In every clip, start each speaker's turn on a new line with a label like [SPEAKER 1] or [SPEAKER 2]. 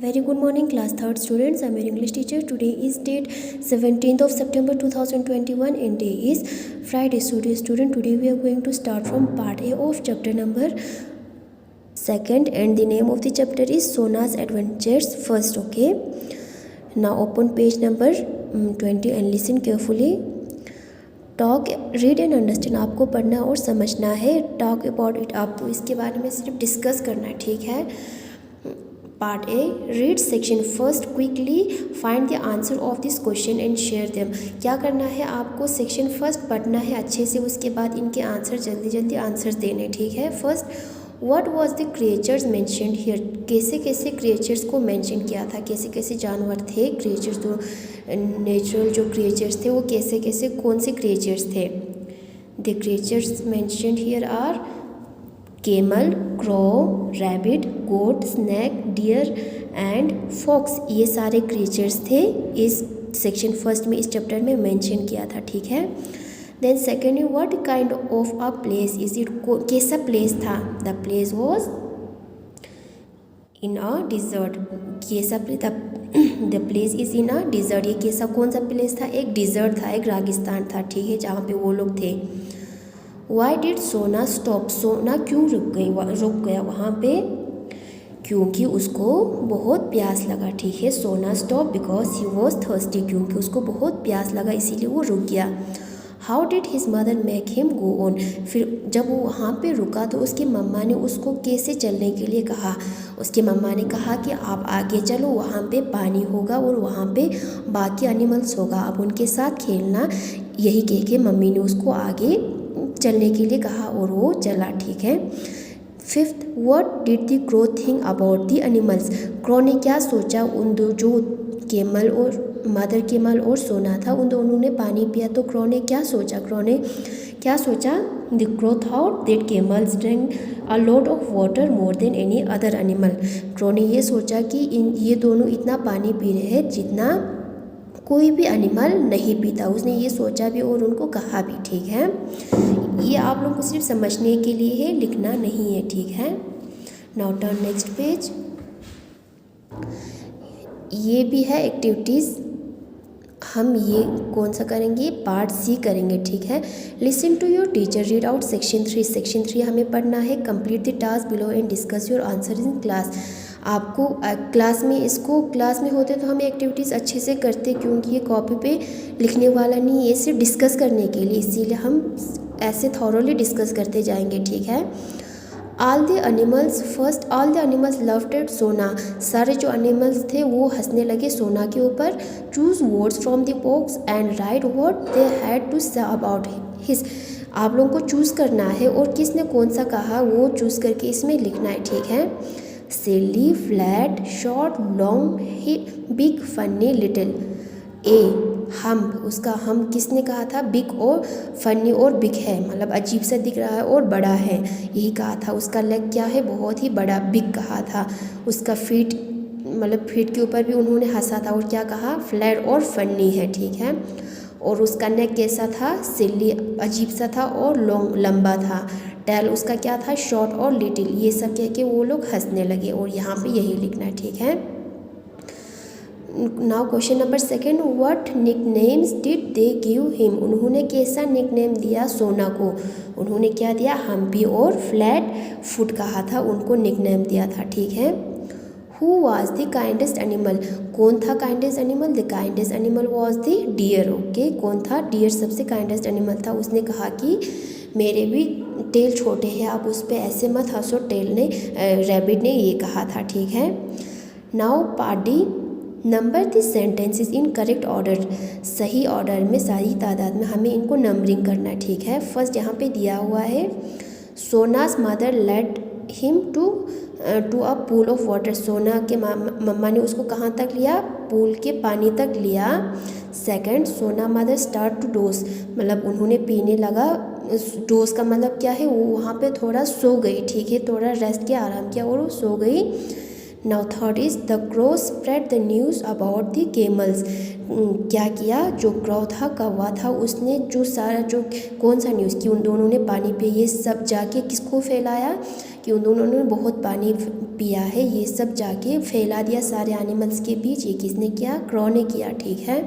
[SPEAKER 1] Very good morning, class 3rd students. I am your English teacher. Today is date 17th of September 2021 and day is Friday. Student, today we are going to start from part A of chapter number 2nd, and the name of the chapter is Sona's Adventures First. Okay. Now open page number 20 and listen carefully. Talk, read and understand, आपको पढ़ना और समझना है. Talk about it, आपको इसके बारे में सिर्फ डिस्कस करना है. ठीक है. Part A, read section first quickly, find the answer of this question and share them. क्या करना है आपको, सेक्शन फर्स्ट पढ़ना है अच्छे से, उसके बाद इनके आंसर जल्दी जल्दी आंसर्स देने. ठीक है. First, what was the creatures mentioned here, कैसे कैसे क्रिएचर्स को मेंशन किया था, कैसे कैसे जानवर थे, क्रिएचर्स जो नेचुरल जो क्रिएचर्स थे वो कैसे कैसे कौन से क्रिएचर्स थे. The creatures mentioned here are camel, crow, rabbit, goat, snake, deer and fox. ये सारे क्रिएचर्स थे इस सेक्शन फर्स्ट में, इस चैप्टर में मेंशन किया था. ठीक है. Then second, what kind of a place is it, कैसा प्लेस था. The place was in a desert. कैसा the place is in a desert, ये कैसा कौन सा प्लेस था, एक डिजर्ट था, एक रेगिस्तान था. ठीक है. जहाँ पे वो लोग थे. वाई डिड सोना स्टॉप, सोना क्यों रुक गया वहाँ पे, क्योंकि उसको बहुत प्यास लगा. ठीक है. सोना stop because he was thirsty, क्योंकि उसको बहुत प्यास लगा इसीलिए वो रुक गया. How did his mother make him go on, फिर जब वो वहाँ पे रुका तो उसकी मम्मा ने उसको कैसे चलने के लिए कहा. उसकी मम्मा ने कहा कि आप आगे चलो, वहाँ पे पानी होगा और वहाँ पे बाकी एनिमल्स होगा, आप उनके साथ खेलना. यही कह के मम्मी ने उसको आगे चलने के लिए कहा और वो चला. ठीक है. Fifth, what did the crow think about the animals, crow ने क्या सोचा, उन दो जो केमल और मदर केमल और सोना था उन दोनों ने पानी पिया तो क्रो ने क्या सोचा, the crow thought that camels drink a lot of water more than any other animal. Crow ने ये सोचा कि ये दोनों इतना पानी पी रहे हैं जितना कोई भी एनिमल नहीं पीता. उसने ये सोचा भी और उनको कहा भी. ठीक है. ये आप लोगों को सिर्फ समझने के लिए है, लिखना नहीं है. ठीक है. Now turn next page. ये भी है एक्टिविटीज़, हम ये कौन सा करेंगे, पार्ट सी करेंगे. ठीक है. Listen to your teacher, read out section 3. Section 3 हमें पढ़ना है. Complete the task below and discuss your answer in class. आपको क्लास में होते तो हम एक्टिविटीज़ अच्छे से करते, क्योंकि ये कॉपी पे लिखने वाला नहीं, ये सिर्फ डिस्कस करने के लिए, इसीलिए हम ऐसे थॉरोली डिस्कस करते जाएंगे. ठीक है. ऑल द एनिमल्स लव्ड सोना, सारे जो एनिमल्स थे वो हंसने लगे सोना के ऊपर. Choose words from the box and write what they had to say about his. आप लोगों को चूज़ करना है और किसने कौन सा कहा वो चूज़ करके इसमें लिखना है. ठीक है. Silly, flat, short, long, big, funny, little. ए, हम, उसका हम किसने कहा था, बिग और फनी और बिग है, मतलब अजीब सा दिख रहा है और बड़ा है, यही कहा था. उसका लेग क्या है, बहुत ही बड़ा, बिग कहा था. उसका फीट, मतलब फीट के ऊपर भी उन्होंने हंसा था और क्या कहा, फ्लैट और फनी है. ठीक है. और उसका नेक कैसा था, सिली, अजीब सा था और लॉन्ग, लंबा था. टेल उसका क्या था, शॉर्ट और लिटिल. ये सब कह के वो लोग हंसने लगे और यहाँ पे यही लिखना है. ठीक है. Now question number 2, what nicknames did they give him, उन्होंने कैसा निकनेम दिया सोना को. उन्होंने क्या दिया, हम्पी और फ्लैट फुट कहा था, उनको निकनेम दिया था. ठीक है. Who was the kindest animal, कौन था kindest animal, the kindest animal was the deer. Okay. कौन था, डियर सबसे काइंडेस्ट एनिमल था. उसने कहा कि मेरे भी टेल छोटे हैं, आप उस पर ऐसे मत हंसो, रैबिट ने ये कहा था. ठीक है. Now part D, number the sentences in correct order, सही ऑर्डर में, सारी तादाद में हमें इनको नंबरिंग करना है. ठीक है. फर्स्ट यहाँ पे दिया हुआ है, Sona's mother led him to a pool of water. Sona के मम्मा ने उसको कहाँ तक लिया, पूल के पानी तक लिया. सेकंड, सोना मदर स्टार्ट टू डोज, मतलब उन्होंने पीने लगा. डोज का मतलब क्या है, वो वहाँ पे थोड़ा सो गई. ठीक है. थोड़ा रेस्ट किया, आराम किया और वो सो गई. Now third is the crow spread the news about the camels. क्या किया, जो क्रो था, कौवा था, उसने जो सारा जो कौन सा न्यूज़ कि उन दोनों ने पानी पे ये सब जाके किसको फैलाया, कि उन दोनों ने बहुत पानी पिया है, ये सब जाके फैला दिया सारे एनिमल्स के बीच। ये किसने किया? क्रॉ ने किया, ठीक है।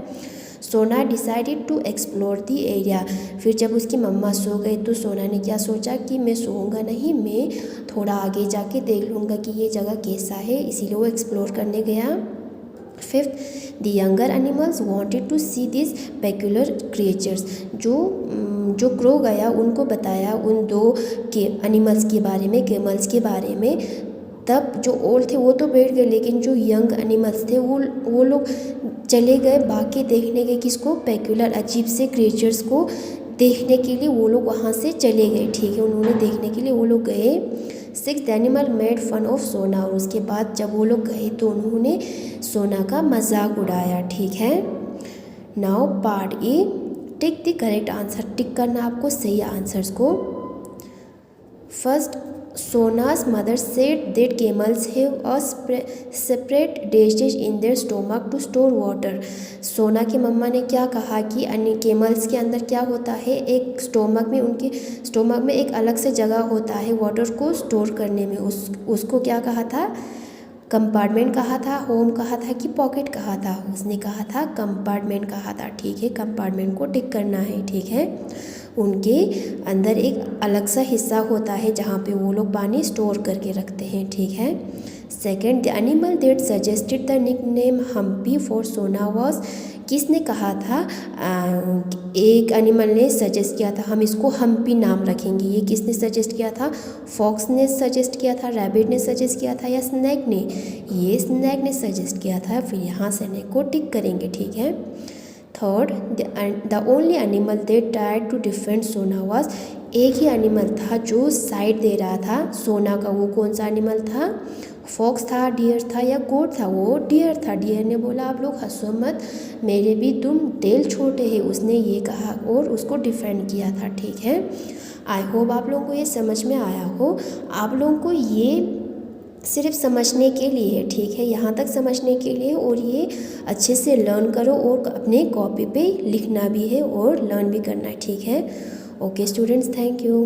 [SPEAKER 1] Sona decided to explore the area. फिर जब उसकी मम्मा सो गई तो सोना ने क्या सोचा कि मैं सोऊंगा नहीं, मैं थोड़ा आगे जाके देख लूँगा कि ये जगह कैसा है, इसीलिए वो एक्सप्लोर करने गया। Fifth, the younger animals wanted to see this peculiar creatures. जो क्रो गया उनको बताया उन दो के एनिमल्स के बारे में, कैमल्स के बारे में। तब जो ओल्ड थे वो तो बैठ गए, लेकिन जो यंग एनिमल्स थे वो लोग चले गए बाकी देखने के, किसको? पेक्यूलर अजीब से क्रिएचर्स को देखने के लिए वो लोग वहाँ से चले गए, ठीक है। उन्होंने देखने के लिए वो लोग गए। Sixth animal made fun of Sona. और उसके बाद जब वो लोग गए तो उन्होंने सोना का मजाक उड़ाया, ठीक है। Now part A, tick the correct answer. Tick करना आपको सही आंसर्स को। First, Sona's mother said that camels have a separate dishes in their stomach to store water. सोना की मम्मा ने क्या कहा कि अन्य कैमल्स के अंदर क्या होता है, एक स्टोमक में, उनके स्टोमक में एक अलग से जगह होता है वाटर को स्टोर करने में। उसको क्या कहा था? कंपार्टमेंट कहा था, होम कहा था कि पॉकेट कहा था? उसने कहा था कंपार्टमेंट कहा था, ठीक है। कंपार्टमेंट को टिक करना है, ठीक है। उनके अंदर एक अलग सा हिस्सा होता है जहाँ पे वो लोग पानी स्टोर करके रखते हैं, ठीक है। Second, the animal that suggested the nickname Humpy for Sona was. किसने कहा था? एक एनिमल ने सजेस्ट किया था हम इसको हम्पी नाम रखेंगे। ये किसने सजेस्ट किया था? फॉक्स ने सजेस्ट किया था, रैबिट ने सजेस्ट किया था या स्नैक ने? ये स्नैक ने सजेस्ट किया था। फिर यहाँ स्नैक को टिक करेंगे, ठीक है। Third, the only animal that tried to defend Sona was. एक ही एनिमल था जो साइड दे रहा था सोना का। वो कौन सा एनिमल था? फॉक्स था, डियर था या गोट था? वो डियर था। डियर ने बोला आप लोग हंसो मत, मेरे भी तुम तेल छोटे हैं, उसने ये कहा और उसको डिफेंड किया था, ठीक है। आई होप आप लोगों को ये समझ में आया हो। आप लोगों को ये सिर्फ समझने के लिए है, ठीक है, यहाँ तक समझने के लिए। और ये अच्छे से लर्न करो और अपने कॉपी पे लिखना भी है और लर्न भी करना है, ठीक है। Okay students, thank you.